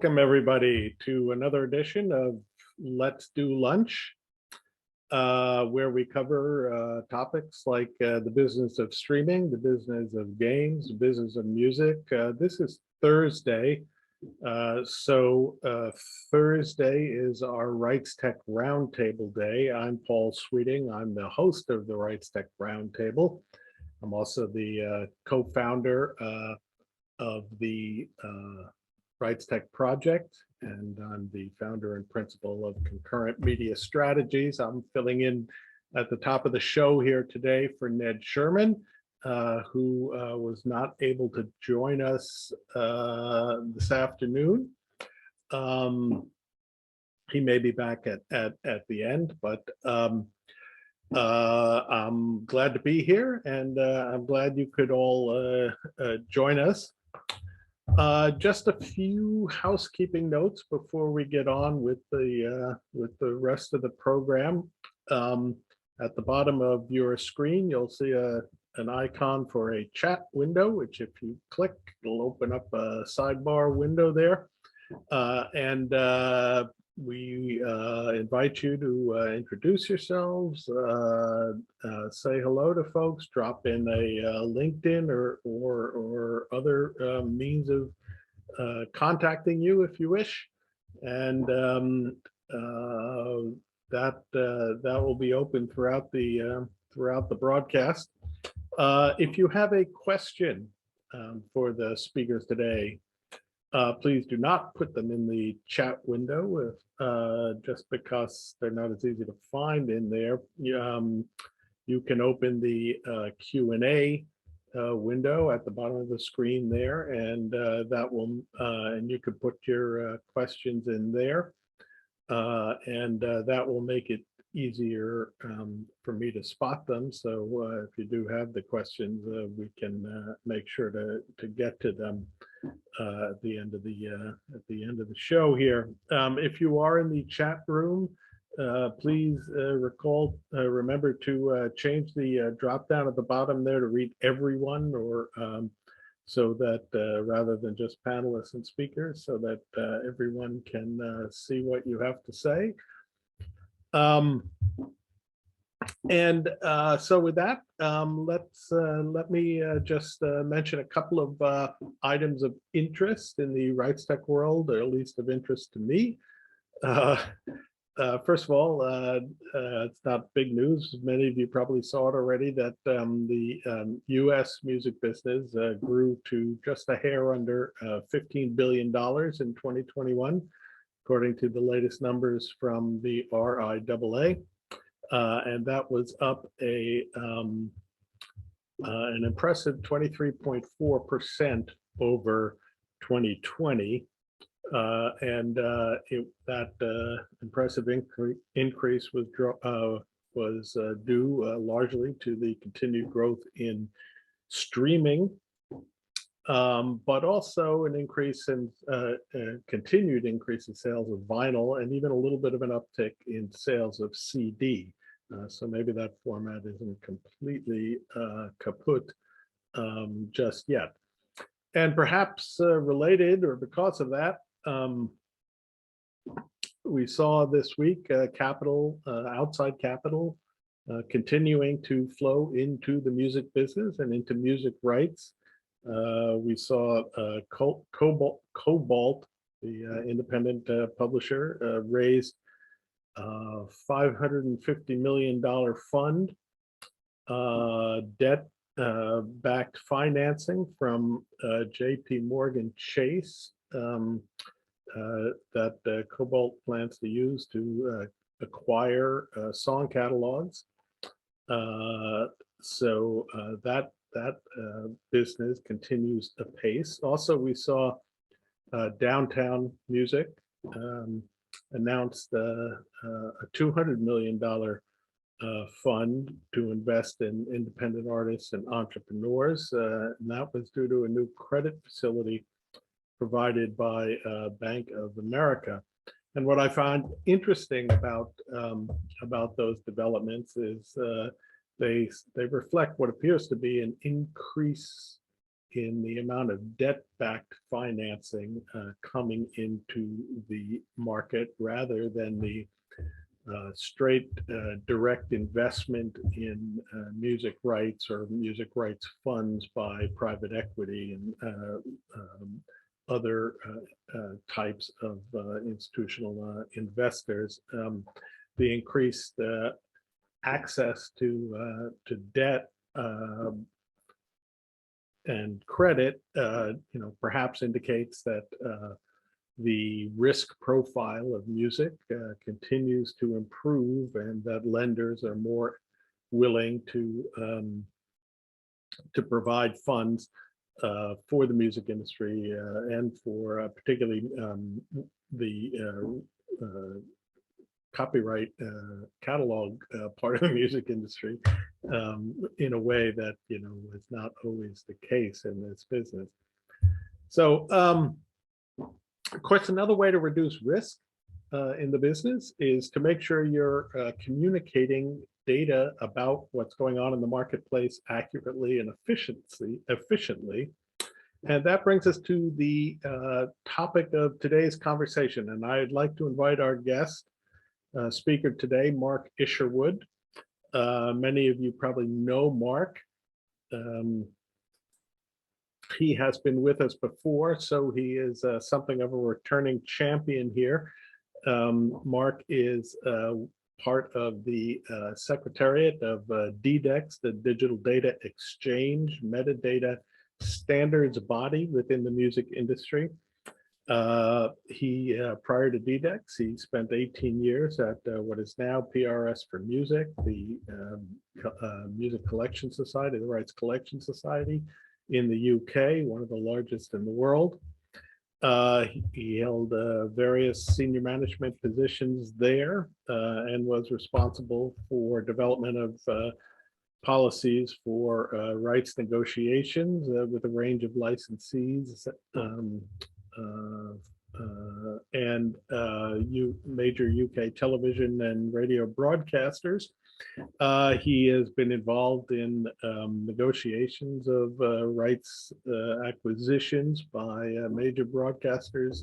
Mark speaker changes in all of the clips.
Speaker 1: Welcome everybody to another edition of Let's Do Lunch, where we cover topics like the business of streaming, the business of games, the business of music. This is Thursday, so Thursday is our RightsTech Roundtable day. I'm Paul Sweeting. I'm the host of the RightsTech Roundtable. I'm also the co-founder of the RightsTech project, and I'm the founder and principal of Concurrent Media Strategies. I'm filling in at the top of the show here today for Ned Sherman, who was not able to join us this afternoon. He may be back at the end, but I'm glad to be here, and I'm glad you could all join us. Just a few housekeeping notes before we get on with the rest of the program. At the bottom of your screen, you'll see an icon for a chat window, which if you click, it'll open up a sidebar window there. We invite you to introduce yourselves, say hello to folks, drop in a LinkedIn or other means of contacting you if you wish, and that will be open throughout the broadcast. If you have a question for the speakers today, please do not put them in the chat window just because they're not as easy to find in there. You can open the Q&A window at the bottom of the screen there, and that will and you can put your questions in there, and that will make it easier for me to spot them. So if you do have the questions, we can make sure to get to them at the end of the show here. If you are in the chat room, please remember to change the drop down at the bottom there to read everyone, or so that rather than just panelists and speakers, so that everyone can see what you have to say. So with that, let me just mention a couple of items of interest in the RightsTech world, or at least of interest to me. First of all, it's not big news. Many of you probably saw it already, that the US music business grew to just a hair under $15 billion in 2021, according to the latest numbers from the RIAA. And that was up an impressive 23.4% over 2020. That impressive increase was due largely to the continued growth in streaming, but also an increase in continued increase in sales of vinyl, and even a little bit of an uptick in sales of CD. So maybe that format isn't completely kaput just yet. And perhaps related, or because of that, we saw this week outside capital continuing to flow into the music business and into music rights. We saw Cobalt, the independent publisher, raised $550 million fund, debt-backed financing from JP Morgan Chase that Cobalt plans to use to acquire song catalogs. So that business continues apace. Also, we saw Downtown Music announced a $200 million fund to invest in independent artists and entrepreneurs, and that was due to a new credit facility provided by Bank of America. And what I find interesting about those developments is they reflect what appears to be an increase in the amount of debt-backed financing coming into the market rather than the straight direct investment in music rights or music rights funds by private equity and other types of institutional investors. The increased access to debt and credit, perhaps indicates that the risk profile of music continues to improve, and that lenders are more willing to provide funds for the music industry and for particularly the copyright catalog part of the music industry in a way that is not always the case in this business. So of course, another way to reduce risk in the business is to make sure you're communicating data about what's going on in the marketplace accurately and efficiently. And that brings us to the topic of today's conversation. And I'd like to invite our guest speaker today, Mark Isherwood. Many of you probably know Mark. He has been with us before, so he is something of a returning champion here. Mark is part of the Secretariat of DDEX, the Digital Data Exchange Metadata Standards body within the music industry. Prior to DDEX, he spent 18 years at what is now PRS for Music, the Music Collection Society, the Rights Collection Society in the UK, one of the largest in the world. He held various senior management positions there and was responsible for development of policies for rights negotiations with a range of licensees and major UK television and radio broadcasters. He has been involved in negotiations of rights acquisitions by major broadcasters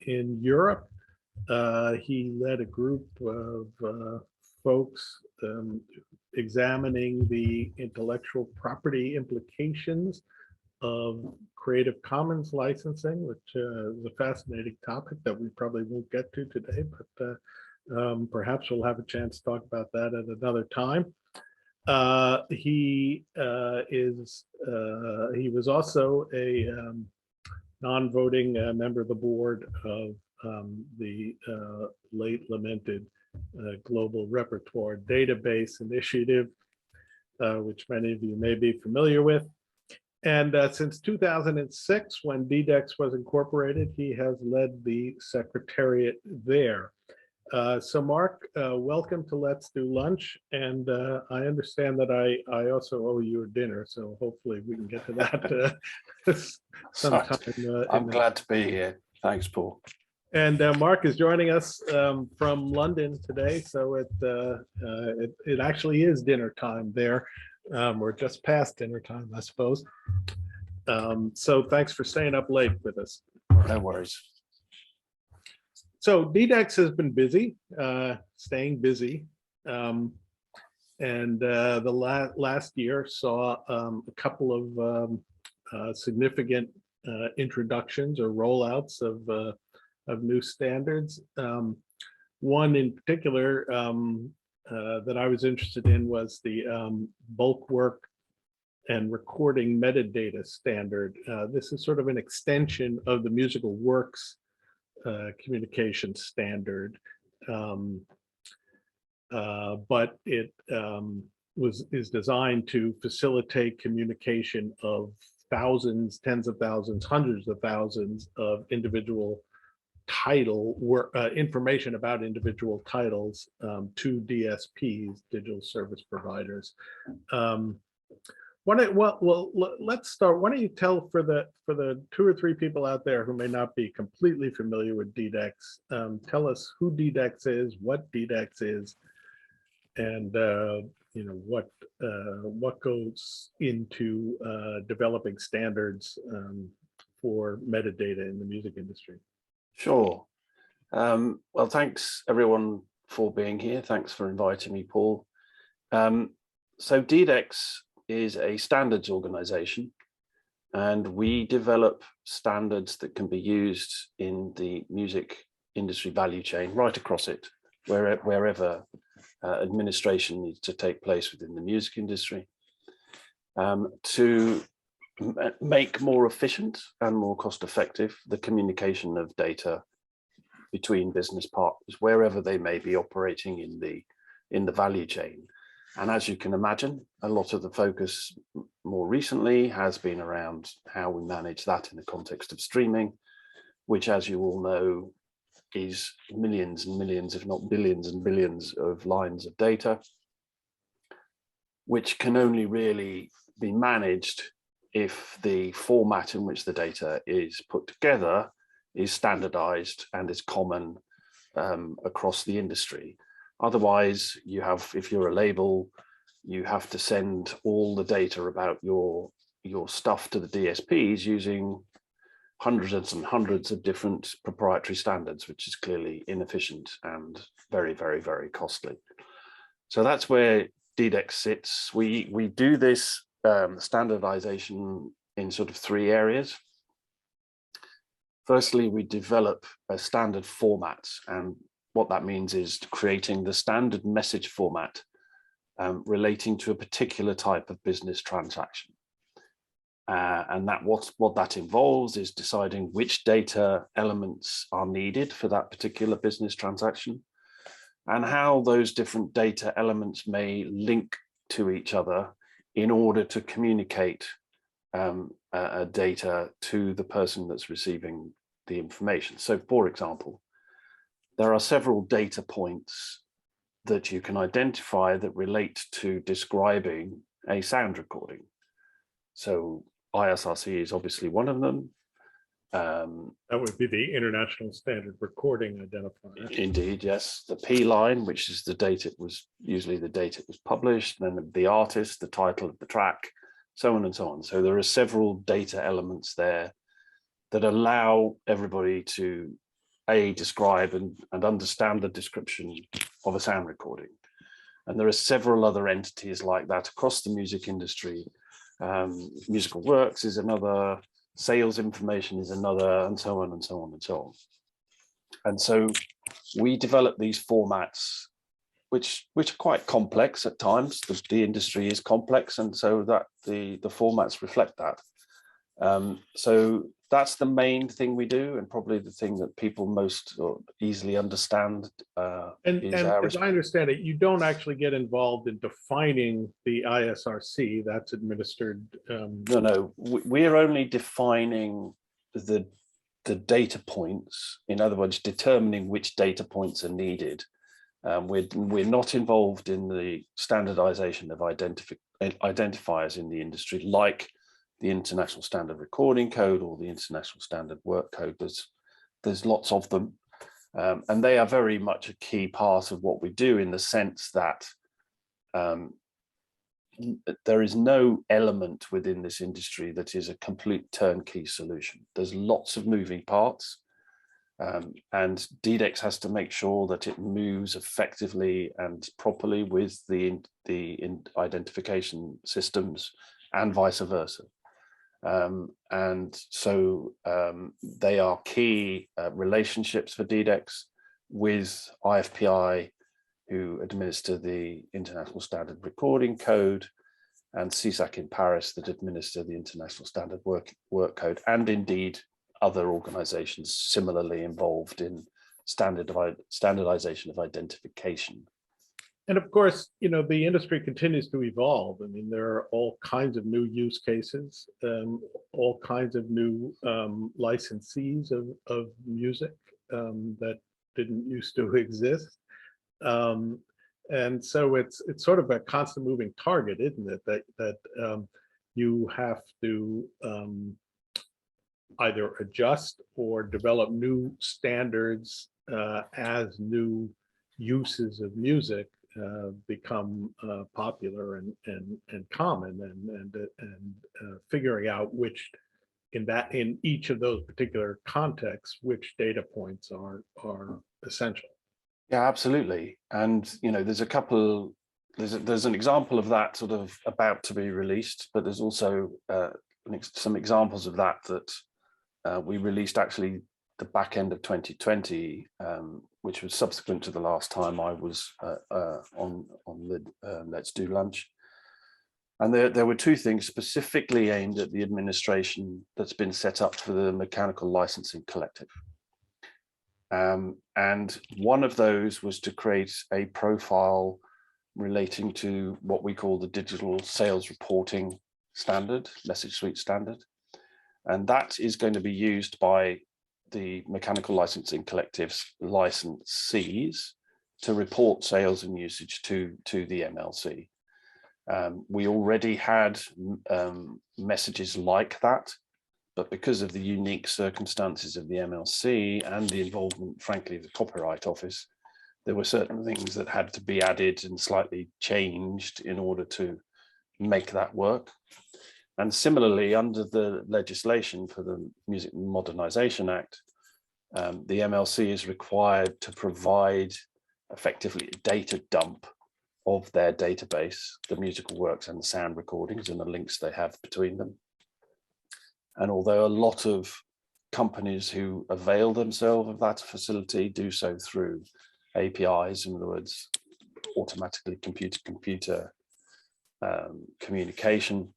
Speaker 1: in Europe. He led a group of folks examining the intellectual property implications of Creative Commons licensing, which is a fascinating topic that we probably won't get to today, but perhaps we'll have a chance to talk about that at another time. He was also a non-voting member of the board of the late lamented Global Repertoire Database Initiative, which many of you may be familiar with. And since 2006, when DDEX was incorporated, he has led the secretariat there. So Mark, welcome to Let's Do Lunch. And I understand that I also owe you a dinner, so hopefully we can get to that sometime.
Speaker 2: I'm glad to be here. Thanks, Paul.
Speaker 1: And Mark is joining us from London today, so it actually is dinner time there. We're just past dinner time, I suppose. So thanks for staying up late with us.
Speaker 2: No worries.
Speaker 1: So DDEX has been busy, staying busy. And the last year saw a couple of significant introductions or rollouts of new standards. One in particular that I was interested in was the bulk work and recording metadata standard. This is sort of an extension of the musical works communication standard, but it is designed to facilitate communication of thousands, tens of thousands, hundreds of thousands of individual title information about individual titles to DSPs, digital service providers. Let's start. Why don't you tell for the 2 or 3 people out there who may not be completely familiar with DDEX, tell us who DDEX is, what DDEX is, and what goes into developing standards for metadata in the music industry.
Speaker 2: Sure. Well, thanks everyone for being here. Thanks for inviting me, Paul. So DDEX is a standards organization, and we develop standards that can be used in the music industry value chain right across it, wherever administration needs to take place within the music industry, to make more efficient and more cost effective the communication of data between business partners, wherever they may be operating in the value chain. And as you can imagine, a lot of the focus more recently has been around how we manage that in the context of streaming, which, as you all know, is millions and millions, if not billions and billions of lines of data, which can only really be managed if the format in which the data is put together is standardized and is common across the industry. Otherwise, you have, if you're a label, you have to send all the data about your stuff to the DSPs using hundreds and hundreds of different proprietary standards, which is clearly inefficient and very, very, very costly. So that's where DDEX sits. We do this standardization in sort of three areas. Firstly, we develop a standard format, and what that means is creating the standard message format relating to a particular type of business transaction. And what that involves is deciding which data elements are needed for that particular business transaction, and how those different data elements may link to each other in order to communicate data to the person that's receiving the information. So, for example, there are several data points that you can identify that relate to describing a sound recording. So ISRC is obviously one of them.
Speaker 1: That would be the International Standard Recording Identifier.
Speaker 2: Indeed, yes. The P line, which is the date it was, usually the date it was published, then the artist, the title of the track, so on and so on. So there are several data elements there that allow everybody to describe and understand the description of a sound recording. And there are several other entities like that across the music industry. Musical works is another, sales information is another, and so on and so on and so on. And so we develop these formats, which are quite complex at times. The industry is complex, and so that the formats reflect that. So that's the main thing we do, and probably the thing that people most easily understand.
Speaker 1: And as I understand it, you don't actually get involved in defining the ISRC. That's administered.
Speaker 2: No, we're only defining the data points. In other words, determining which data points are needed. We're not involved in the standardization of identifiers in the industry, like the International Standard Recording Code or the International Standard Work Code. There's lots of them, and they are very much a key part of what we do, in the sense that there is no element within this industry that is a complete turnkey solution. There's lots of moving parts, and DDEX has to make sure that it moves effectively and properly with the identification systems, and vice versa. And so they are key relationships for DDEX with IFPI, who administer the International Standard Recording Code, and CSAC in Paris, that administer the International Standard Work Code, and other organizations similarly involved in standardization of identification.
Speaker 1: And of course, the industry continues to evolve. I mean, there are all kinds of new use cases, all kinds of new licensees of music that didn't used to exist. And so it's sort of a constant moving target, isn't it? That you have to either adjust or develop new standards as new uses of music become popular and common, and figuring out which in each of those particular contexts, which data points are essential.
Speaker 2: Yeah, absolutely. And there's a couple. There's an example of that sort of about to be released, but there's also some examples of that we released actually the back end of 2020, which was subsequent to the last time I was on the Let's Do Lunch. And there were two things specifically aimed at the administration that's been set up for the Mechanical Licensing Collective. And one of those was to create a profile relating to what we call the Digital Sales Reporting Standard, Message Suite Standard. And that is going to be used by the Mechanical Licensing Collective's licensees to report sales and usage to the MLC. We already had messages like that, but because of the unique circumstances of the MLC and the involvement, frankly, of the Copyright Office, there were certain things that had to be added and slightly changed in order to make that work. And similarly, under the legislation for the Music Modernisation Act, the MLC is required to provide effectively a data dump of their database, the musical works and the sound recordings and the links they have between them. And although a lot of companies who avail themselves of that facility do so through APIs, in other words, automatically computer-to-computer communication,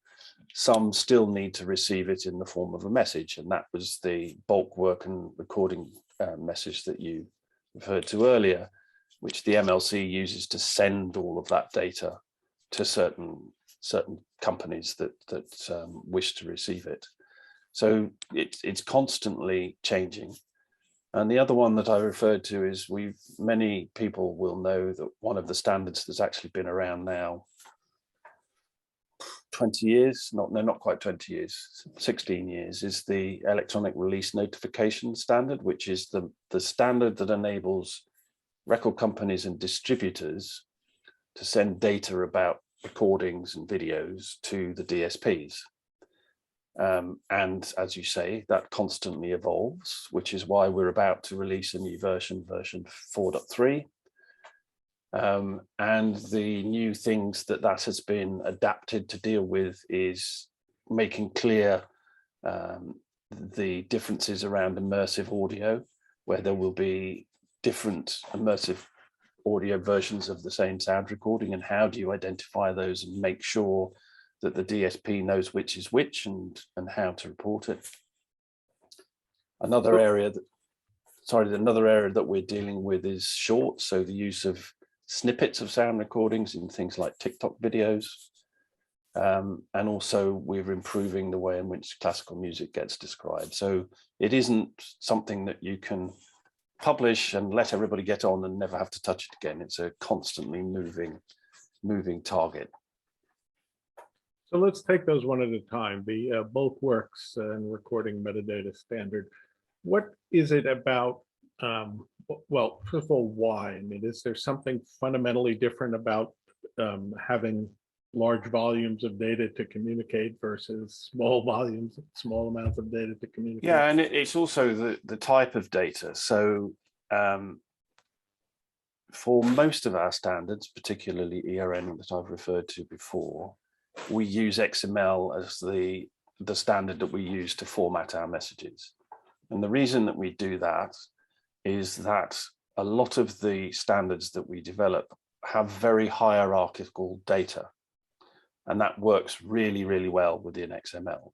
Speaker 2: some still need to receive it in the form of a message. And that was the bulk work and recording message that you referred to earlier, which the MLC uses to send all of that data to certain companies that wish to receive it. So it's constantly changing. And the other one that I referred to is many people will know that one of the standards that's actually been around now 20 years, not quite 20 years, 16 years, is the electronic release notification standard, which is the standard that enables record companies and distributors to send data about recordings and videos to the DSPs. And as you say, that constantly evolves, which is why we're about to release a new version 4.3. And the new things that has been adapted to deal with is making clear the differences around immersive audio, where there will be different immersive audio versions of the same sound recording, and how do you identify those and make sure that the DSP knows which is which and how to report it. Another area that we're dealing with is shorts, so the use of snippets of sound recordings in things like TikTok videos. And also we're improving the way in which classical music gets described. So it isn't something that you can publish and let everybody get on and never have to touch it again. It's a constantly moving target.
Speaker 1: So let's take those one at a time. The bulk works and recording metadata standard. What is it about? Well, first of all, why? I mean, is there something fundamentally different about having large volumes of data to communicate versus small amounts of data to communicate?
Speaker 2: Yeah, and it's also the type of data. So for most of our standards, particularly ERN that I've referred to before, we use XML as the standard that we use to format our messages. And the reason that we do that is that a lot of the standards that we develop have very hierarchical data. And that works really, really well within XML,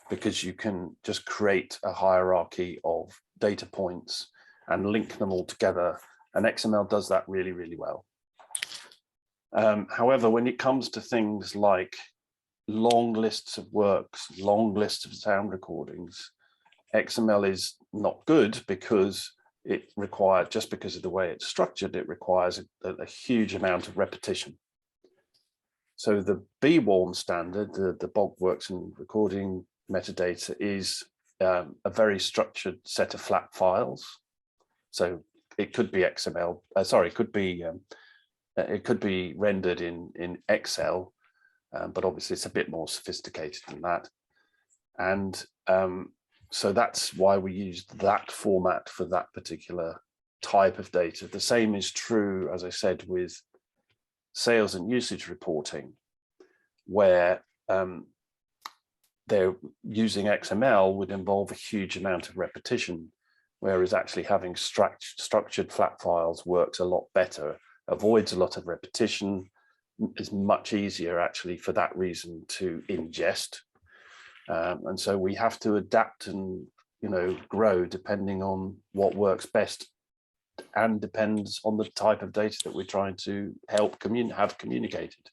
Speaker 2: because you can just create a hierarchy of data points and link them all together. And XML does that really, really well. However, when it comes to things like long lists of works, long lists of sound recordings, XML is not good because it requires, just because of the way it's structured, it requires a huge amount of repetition. So the BWARM standard, the bulk works and recording metadata, is a very structured set of flat files. So it could be XML, it could be it could be rendered in Excel, but obviously it's a bit more sophisticated than that. And so that's why we used that format for that particular type of data. The same is true, as I said, with sales and usage reporting, where they're using XML would involve a huge amount of repetition, whereas actually having structured flat files works a lot better, avoids a lot of repetition, is much easier actually for that reason to ingest. And so we have to adapt and, you know, grow depending on what works best, and depends on the type of data that we're trying to help have communicated.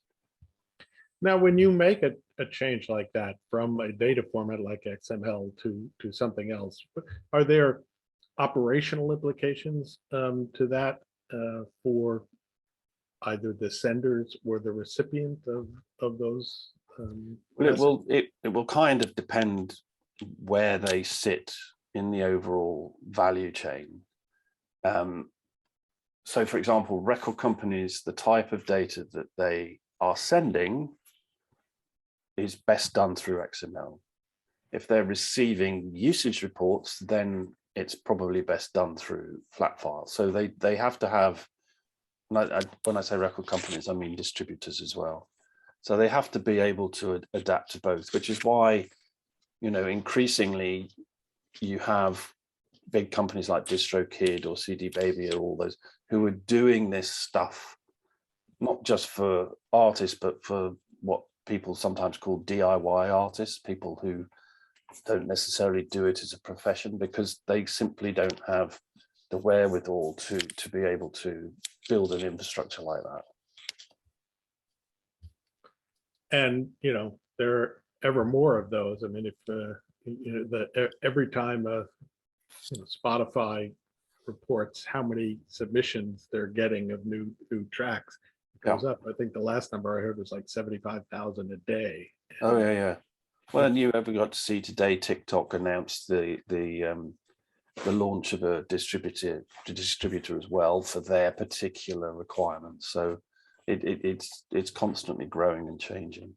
Speaker 1: Now, when you make a change like that from a data format like XML to something else, are there operational implications to that for either the senders or the recipient of those?
Speaker 2: Well, it will kind of depend where they sit in the overall value chain. So, for example, record companies, the type of data that they are sending is best done through XML. If they're receiving usage reports, then it's probably best done through flat files. So they have to have, when I say record companies, I mean distributors as well. So they have to be able to adapt to both, which is why, you know, increasingly you have big companies like DistroKid or CD Baby or all those who are doing this stuff, not just for artists, but for what people sometimes call DIY artists, people who don't necessarily do it as a profession because they simply don't have the wherewithal to be able to build an infrastructure like that.
Speaker 1: And, you know, there are ever more of those. I mean, if you know, every time you know, Spotify reports how many submissions they're getting of new tracks, it goes up. I think the last number I heard was like 75,000 a day.
Speaker 2: Oh yeah. Well, and you ever got to see today TikTok announced the launch of a distributor as well for their particular requirements. So it's constantly growing and changing.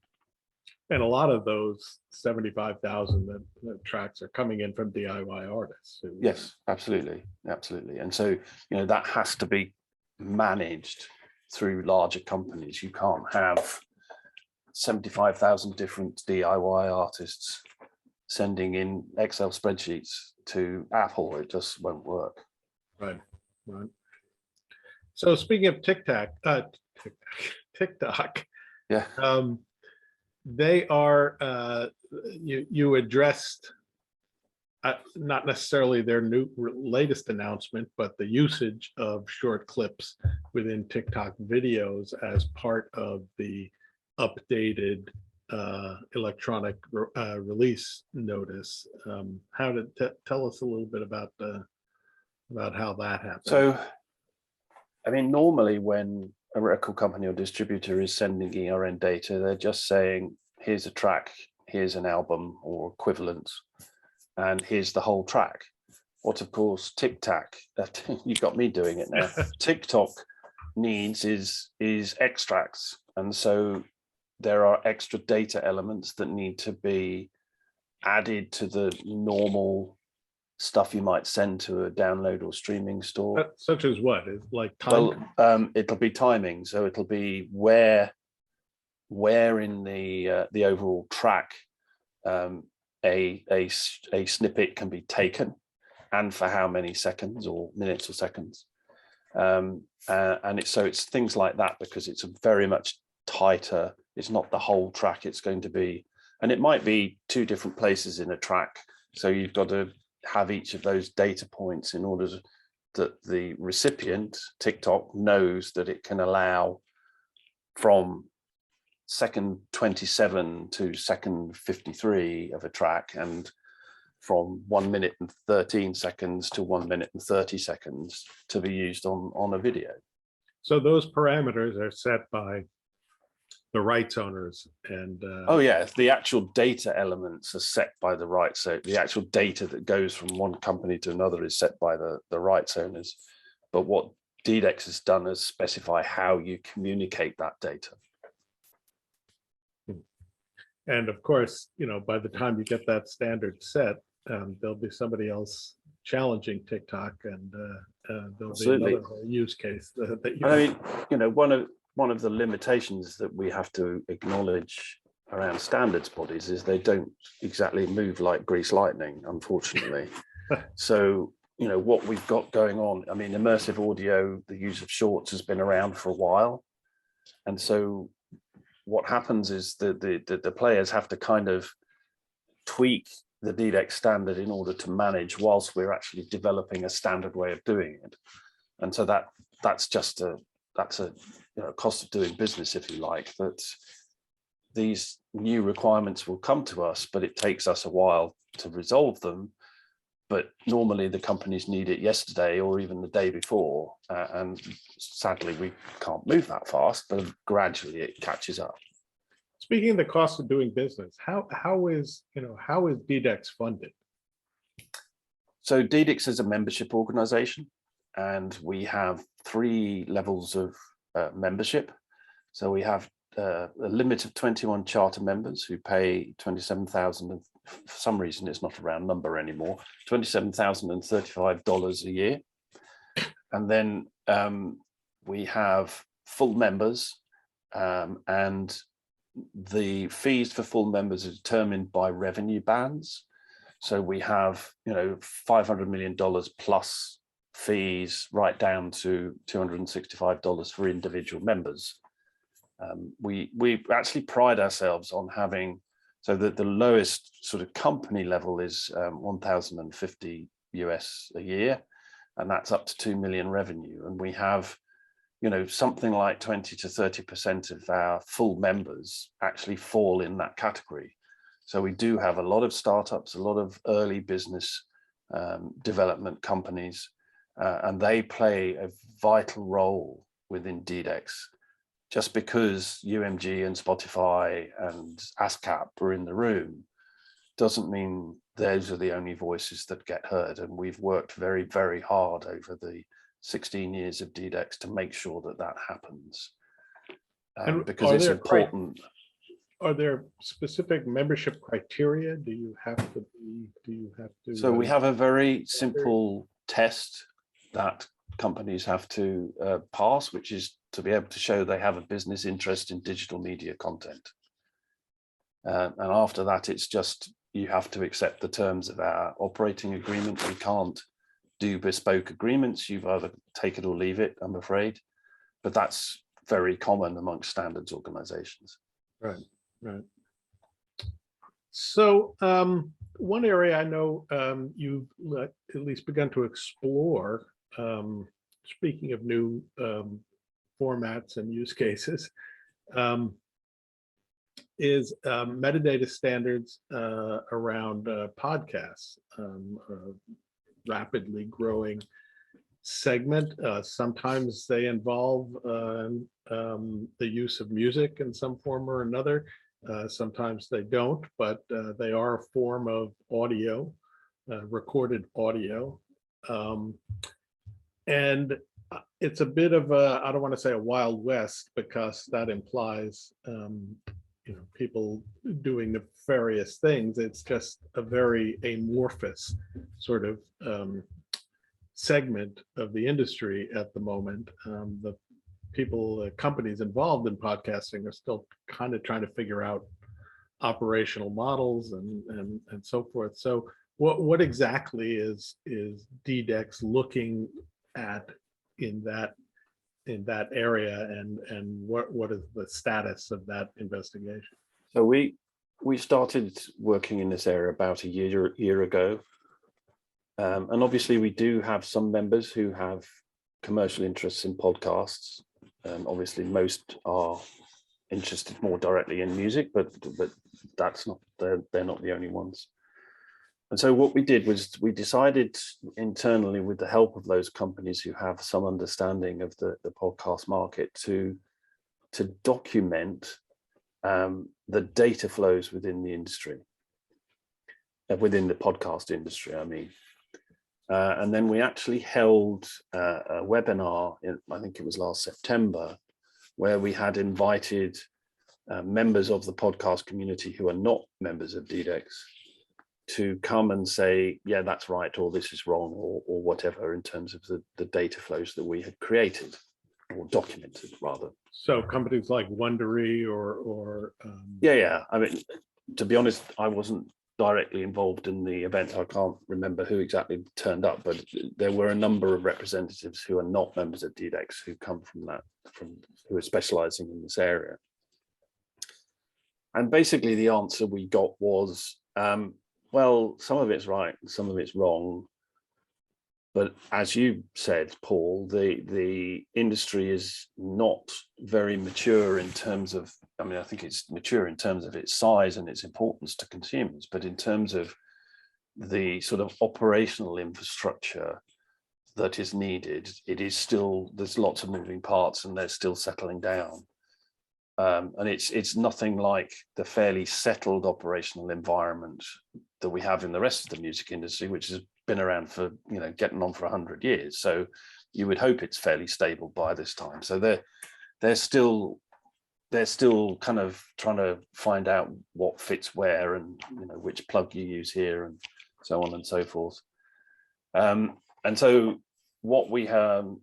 Speaker 1: And a lot of those 75,000 that tracks are coming in from DIY artists.
Speaker 2: Yes, absolutely. And so, you know, that has to be managed through larger companies. You can't have 75,000 different DIY artists sending in Excel spreadsheets to Apple. It just won't work.
Speaker 1: Right. So speaking of TikTok,
Speaker 2: yeah,
Speaker 1: they are you addressed not necessarily their latest announcement, but the usage of short clips within TikTok videos as part of the updated electronic release notice. Tell us a little bit about how that happened.
Speaker 2: So, I mean, normally when a record company or distributor is sending ERN data, they're just saying, here's a track, here's an album or equivalent, and here's the whole track. What, of course, TikTok, you got me doing it now. TikTok needs is extracts. And so there are extra data elements that need to be added to the normal stuff you might send to a download or streaming store.
Speaker 1: Such as what? Is like time?
Speaker 2: Well, it'll be timing. So it'll be where in the overall track a snippet can be taken, and for how many seconds or minutes or seconds. And it's things like that, because it's a very much tighter. It's not the whole track. It's going to be, and it might be 2 different places in a track. So you've got to have each of those data points in order that the recipient, TikTok, knows that it can allow from second 27 to second 53 of a track, and from 1 minute and 13 seconds to 1 minute and 30 seconds to be used on a video.
Speaker 1: So those parameters are set by the rights owners, and
Speaker 2: oh yeah, the actual data elements are set by the rights. So the actual data that goes from one company to another is set by the rights owners. But what DDEX has done is specify how you communicate that data.
Speaker 1: And of course, by the time you get that standard set, there'll be somebody else challenging TikTok, and there'll
Speaker 2: Absolutely.
Speaker 1: be another use case that you.
Speaker 2: I mean, one of the limitations that we have to acknowledge around standards bodies is they don't exactly move like grease lightning, unfortunately. So, what we've got going on, I mean, immersive audio, the use of shorts has been around for a while. And so what happens is the players have to kind of tweak the DDEX standard in order to manage whilst we're actually developing a standard way of doing it. And so that's a cost of doing business, if you like, that these new requirements will come to us, but it takes us a while to resolve them. But normally the companies need it yesterday or even the day before. And sadly, we can't move that fast, but gradually it catches up.
Speaker 1: Speaking of the cost of doing business, how is DDEX funded?
Speaker 2: So DDEX is a membership organization, and we have 3 levels of membership. So we have a limit of 21 charter members who pay $27,000, and for some reason it's not a round number anymore, $27,035 a year. And then we have full members, and the fees for full members are determined by revenue bands. So we have, $500 million plus fees right down to $265 for individual members. We actually pride ourselves on having, so that the lowest sort of company level is 1,050 US a year, and that's up to 2 million revenue. And we have, something like 20 to 30% of our full members actually fall in that category. So we do have a lot of startups, a lot of early business development companies, and they play a vital role within DDEX. Just because UMG and Spotify and ASCAP are in the room doesn't mean those are the only voices that get heard. And we've worked very, very hard over the 16 years of DDEX to make sure that happens. Because it's important.
Speaker 1: Are there specific membership criteria? Do you have to?
Speaker 2: So we have a very simple test that companies have to pass, which is to be able to show they have a business interest in digital media content. And after that, it's just, you have to accept the terms of our operating agreement. We can't do bespoke agreements. You've either take it or leave it, I'm afraid. But that's very common amongst standards organizations.
Speaker 1: Right. So one area I know you've at least begun to explore, speaking of new formats and use cases, is metadata standards around podcasts, rapidly growing segment. Sometimes they involve the use of music in some form or another. Sometimes they don't, but they are a form of audio, recorded audio. And it's a bit of a, I don't want to say a Wild West, because that implies people doing nefarious things. It's just a very amorphous sort of segment of the industry at the moment. The companies involved in podcasting are still kind of trying to figure out operational models and so forth. So what exactly is DDEX looking at in that area, and what is the status of that investigation?
Speaker 2: So we started working in this area about a year ago, and obviously we do have some members who have commercial interests in podcasts. Obviously most are interested more directly in music, but that's not, they're not the only ones. And so what we did was we decided internally, with the help of those companies who have some understanding of the podcast market, to document the data flows within the industry, within the podcast industry, I mean. And then we actually held a webinar, I think it was last September, where we had invited members of the podcast community who are not members of DDEX to come and say, yeah, that's right, or this is wrong, or whatever, in terms of the data flows that we had created or documented, rather.
Speaker 1: So companies like Wondery or
Speaker 2: Yeah. I mean, to be honest, I wasn't directly involved in the event. I can't remember who exactly turned up, but there were a number of representatives who are not members of DDEX who come from who are specializing in this area. And basically the answer we got was, well, some of it's right and some of it's wrong. But as you said, Paul, the industry is not very mature in terms of, I mean, I think it's mature in terms of its size and its importance to consumers, but in terms of the sort of operational infrastructure that is needed, it is still, there's lots of moving parts and they're still settling down. And it's nothing like the fairly settled operational environment that we have in the rest of the music industry, which has been around for, you know, getting on for 100 years. So you would hope it's fairly stable by this time. So they're still kind of trying to find out what fits where, and, you know, which plug you use here, and so on and so forth. And so what we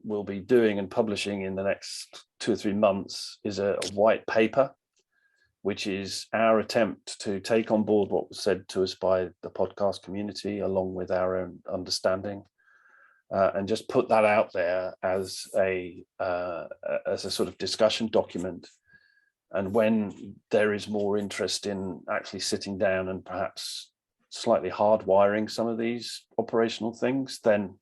Speaker 2: will be doing and publishing in the next 2 or 3 months is a white paper, which is our attempt to take on board what was said to us by the podcast community, along with our own understanding, and just put that out there as a sort of discussion document. And when there is more interest in actually sitting down and perhaps slightly hardwiring some of these operational things, then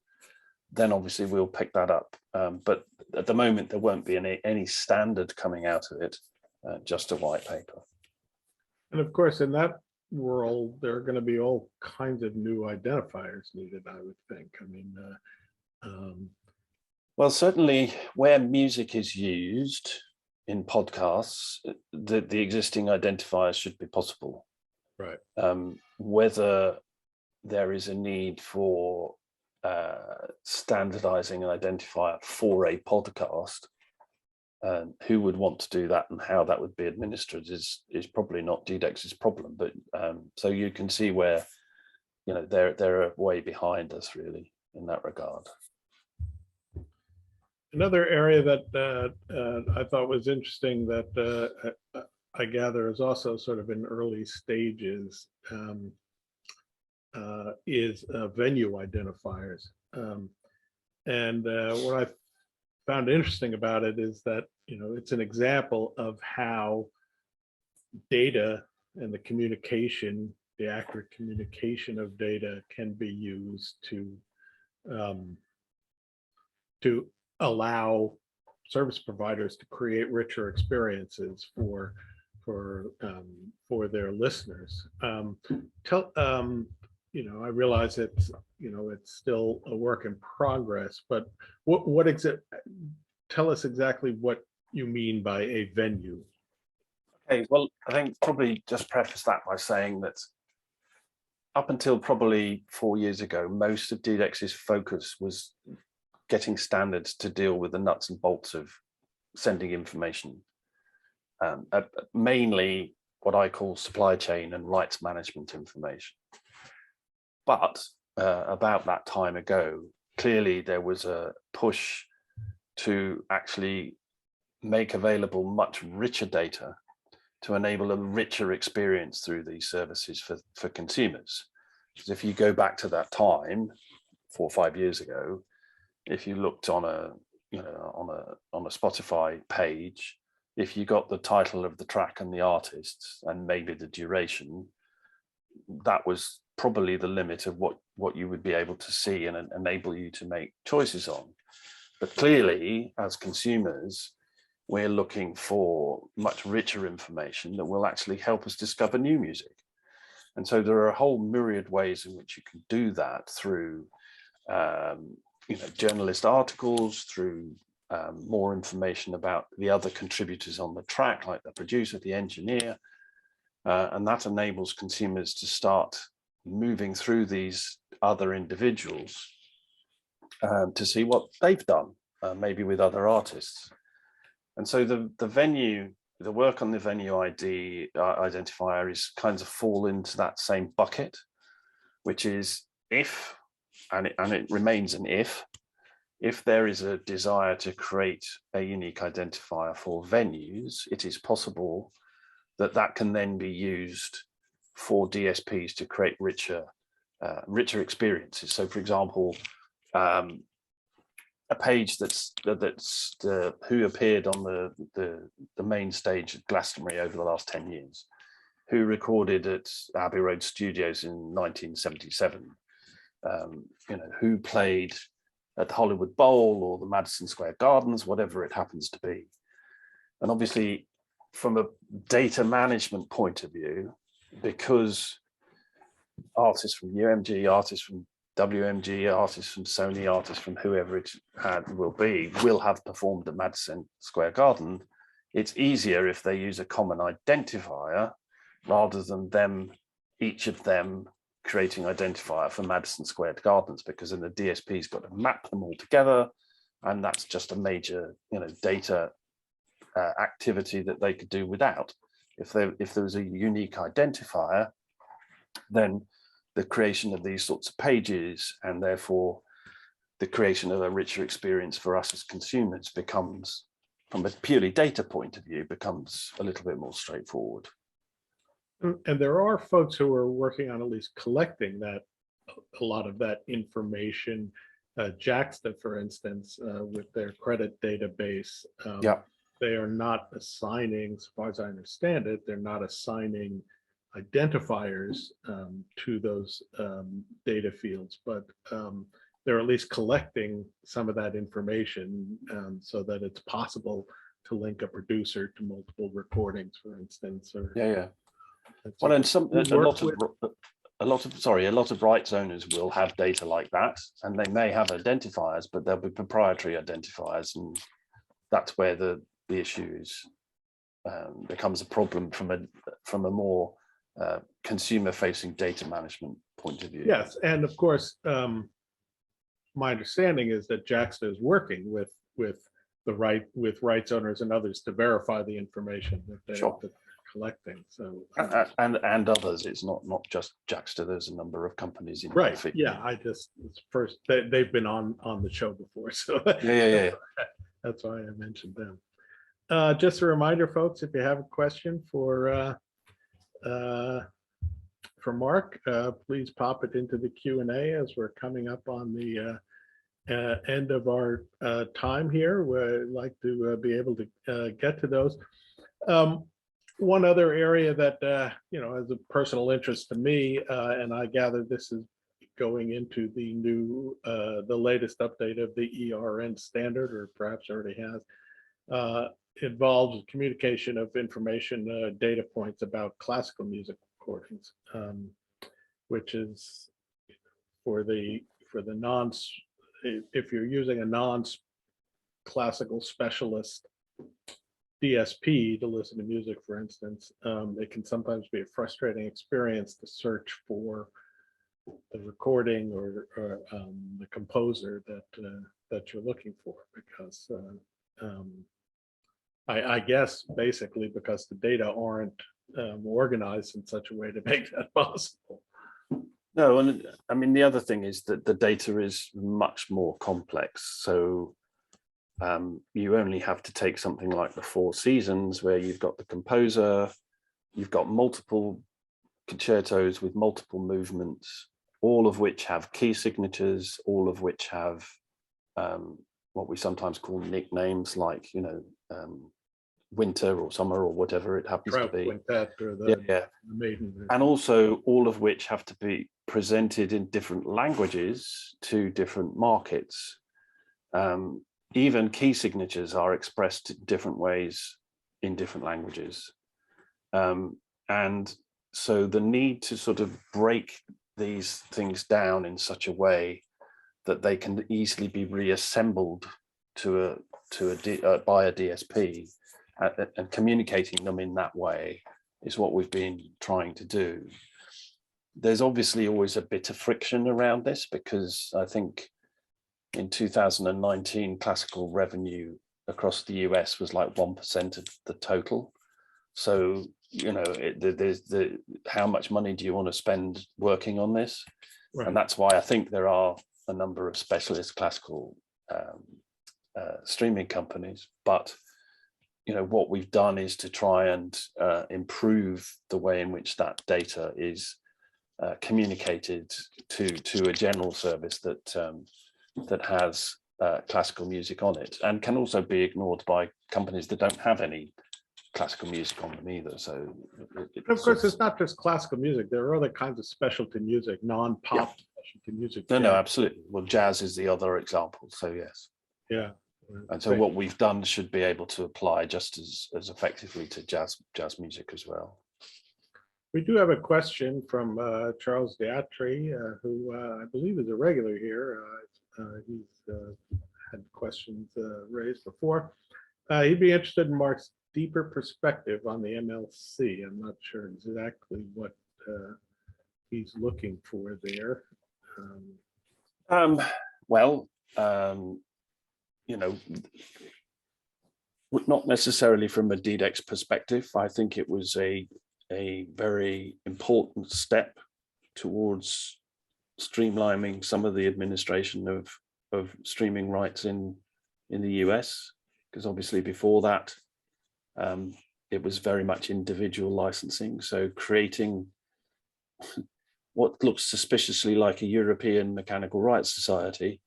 Speaker 2: obviously we'll pick that up. But at the moment, there won't be any standard coming out of it, just a white paper.
Speaker 1: and of course, in that world, there are going to be all kinds of new identifiers needed, I would think. I mean,
Speaker 2: well, certainly where music is used in podcasts, the existing identifiers should be possible.
Speaker 1: right.
Speaker 2: Whether there is a need for standardizing an identifier for a podcast, who would want to do that and how that would be administered is probably not DDEX's problem. But so you can see where, you know, they're way behind us really in that regard.
Speaker 1: Another area that I thought was interesting that I gather is also sort of in early stages is venue identifiers. And what I found interesting about it is that, you know, it's an example of how data and the communication, the accurate communication of data, can be used to allow service providers to create richer experiences for their listeners. You know, I realize it's, you know, it's still a work in progress, but tell us exactly what you mean by a venue.
Speaker 2: Okay, well, I think probably just preface that by saying that up until probably 4 years ago, most of DDEX's focus was getting standards to deal with the nuts and bolts of sending information, mainly what I call supply chain and rights management information. But about that time ago, clearly there was a push to actually make available much richer data to enable a richer experience through these services for consumers. Because if you go back to that time, 4 or 5 years ago, if you looked on a Spotify page, if you got the title of the track and the artists and maybe the duration, that was probably the limit of what you would be able to see and enable you to make choices on. But clearly, as consumers, we're looking for much richer information that will actually help us discover new music. And so there are a whole myriad ways in which you can do that through journalist articles, through more information about the other contributors on the track, like the producer, the engineer, and that enables consumers to start moving through these other individuals to see what they've done, maybe with other artists. And so the venue, the work on the venue ID identifier is kind of fall into that same bucket, which is if, and it remains an if there is a desire to create a unique identifier for venues, it is possible that that can then be used for DSPs to create richer experiences. So, for example, a page that's who appeared on the main stage at Glastonbury over the last 10 years, who recorded at Abbey Road Studios in 1977, who played at the Hollywood Bowl or the Madison Square Gardens, whatever it happens to be. And obviously, from a data management point of view, because artists from UMG, artists from WMG, artists from Sony, artists from whoever it will have performed at Madison Square Garden, it's easier if they use a common identifier rather than each of them creating identifier for Madison Square Gardens, because then the DSP's got to map them all together, and that's just a major data activity that they could do without. If there was a unique identifier, then the creation of these sorts of pages, and therefore the creation of a richer experience for us as consumers, becomes, from a purely data point of view, becomes a little bit more straightforward.
Speaker 1: And there are folks who are working on at least collecting that, a lot of that information. JAXTA, for instance, with their credit database, they are not assigning, as far as I understand it, they're not assigning identifiers to those data fields, but they're at least collecting some of that information so that it's possible to link a producer to multiple recordings, for instance. Or
Speaker 2: well, and a lot of rights owners will have data like that, and they may have identifiers, but they'll be proprietary identifiers, and that's where the issue is becomes a problem from a more consumer-facing data management point of view.
Speaker 1: Yes, and of course, my understanding is that JAXTA is working with rights owners and others to verify the information that they're collecting. So
Speaker 2: and others. It's not just JAXTA. There's a number of companies in
Speaker 1: right. Yeah, they've been on the show before, so
Speaker 2: yeah.
Speaker 1: That's why I mentioned them. Just a reminder, folks, if you have a question for Mark, please pop it into the Q&A as we're coming up on the end of our time here. We'd like to be able to get to those. One other area that has a personal interest to me, and I gather this is going into the new, the latest update of the ERN standard, or perhaps already has, involves communication of information, data points about classical music recordings, which is for the non, if you're using a non-classical specialist DSP to listen to music, for instance, it can sometimes be a frustrating experience to search for the recording or the composer that you're looking for, because I guess basically because the data aren't organized in such a way to make that possible.
Speaker 2: No, and I mean, the other thing is that the data is much more complex. So you only have to take something like the Four Seasons, where you've got the composer, you've got multiple concertos with multiple movements, all of which have key signatures, all of which have what we sometimes call nicknames, like, winter or summer or whatever it happens to be.
Speaker 1: The maiden.
Speaker 2: And also all of which have to be presented in different languages to different markets. Even key signatures are expressed in different ways in different languages. And so the need to sort of break these things down in such a way that they can easily be reassembled by a DSP, and communicating them in that way is what we've been trying to do. There's obviously always a bit of friction around this, because I think in 2019, classical revenue across the US was like 1% of the total. So, you know, there's how much money do you want to spend working on this?
Speaker 1: Right.
Speaker 2: And that's why I think there are a number of specialist classical streaming companies. But, you know, what we've done is to try and improve the way in which that data is communicated to a general service that has classical music on it, and can also be ignored by companies that don't have any classical music on them either. So
Speaker 1: of course, it's not just classical music. There are other kinds of specialty music, non-pop specialty music.
Speaker 2: No, absolutely. Well, jazz is the other example. So yes.
Speaker 1: Yeah.
Speaker 2: And so what we've done should be able to apply just as effectively to jazz music as well.
Speaker 1: We do have a question from Charles Diatri, who I believe is a regular here. He's had questions raised before. He'd be interested in Mark's deeper perspective on the MLC. I'm not sure exactly what he's looking for there.
Speaker 2: You know, not necessarily from a DDEX perspective. I think it was a very important step towards streamlining some of the administration of streaming rights in the US, because obviously before that it was very much individual licensing. So creating what looks suspiciously like a European Mechanical Rights Society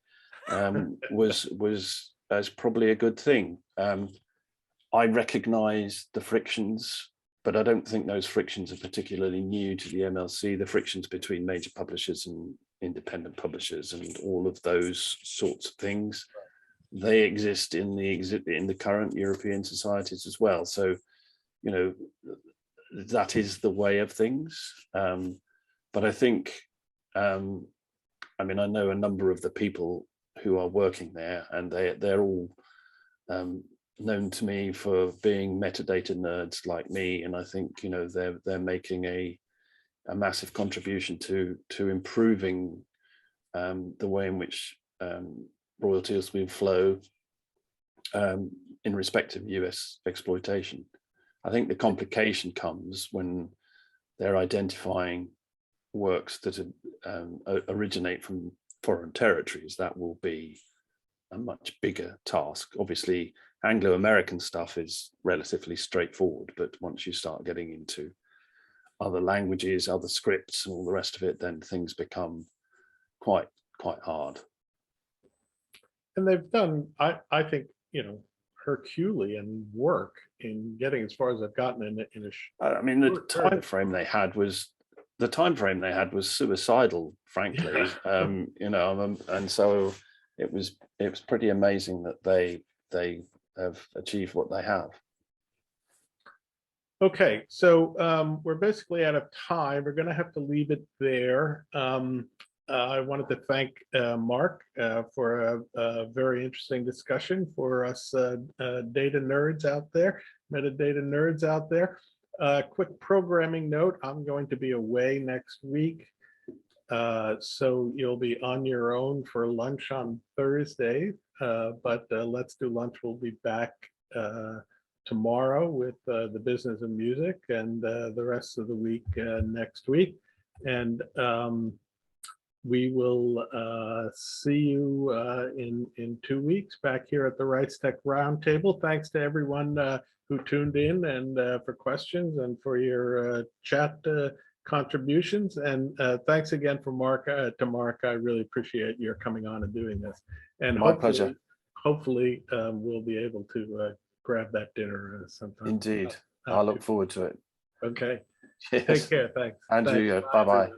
Speaker 2: was probably a good thing. I recognize the frictions, but I don't think those frictions are particularly new to the MLC. The frictions between major publishers and independent publishers and all of those sorts of things, they exist in the current European societies as well. So, you know, that is the way of things. But I think, I mean, I know a number of the people who are working there, and they're all known to me for being metadata nerds like me, and I think, you know, they're making a massive contribution to improving the way in which royalties will flow in respect of US exploitation. I think the complication comes when they're identifying works that originate from foreign territories. That will be a much bigger task. Obviously, Anglo-American stuff is relatively straightforward, but once you start getting into other languages, other scripts, and all the rest of it, then things become quite hard.
Speaker 1: And they've done, I think, you know, Herculean work in getting as far as they've gotten in a
Speaker 2: I mean, the time frame they had was suicidal, frankly.
Speaker 1: Yeah.
Speaker 2: You know, and so it was pretty amazing that they have achieved what they have.
Speaker 1: Okay, so we're basically out of time. We're going to have to leave it there. I wanted to thank Mark for a very interesting discussion for us data nerds out there, metadata nerds out there. Quick programming note, I'm going to be away next week. So you'll be on your own for lunch on Thursday, but Let's Do Lunch will be back tomorrow with the business of music, and the rest of the week next week. And we will see you in 2 weeks back here at the RightsTech Roundtable. Thanks to everyone who tuned in and for questions and for your chat contributions. And thanks again to Mark. I really appreciate your coming on and doing this. And
Speaker 2: my pleasure.
Speaker 1: Hopefully we'll be able to grab that dinner sometime.
Speaker 2: Indeed. I look forward to it.
Speaker 1: Okay.
Speaker 2: Cheers.
Speaker 1: Take care. Thanks.
Speaker 2: Andrew, bye-bye.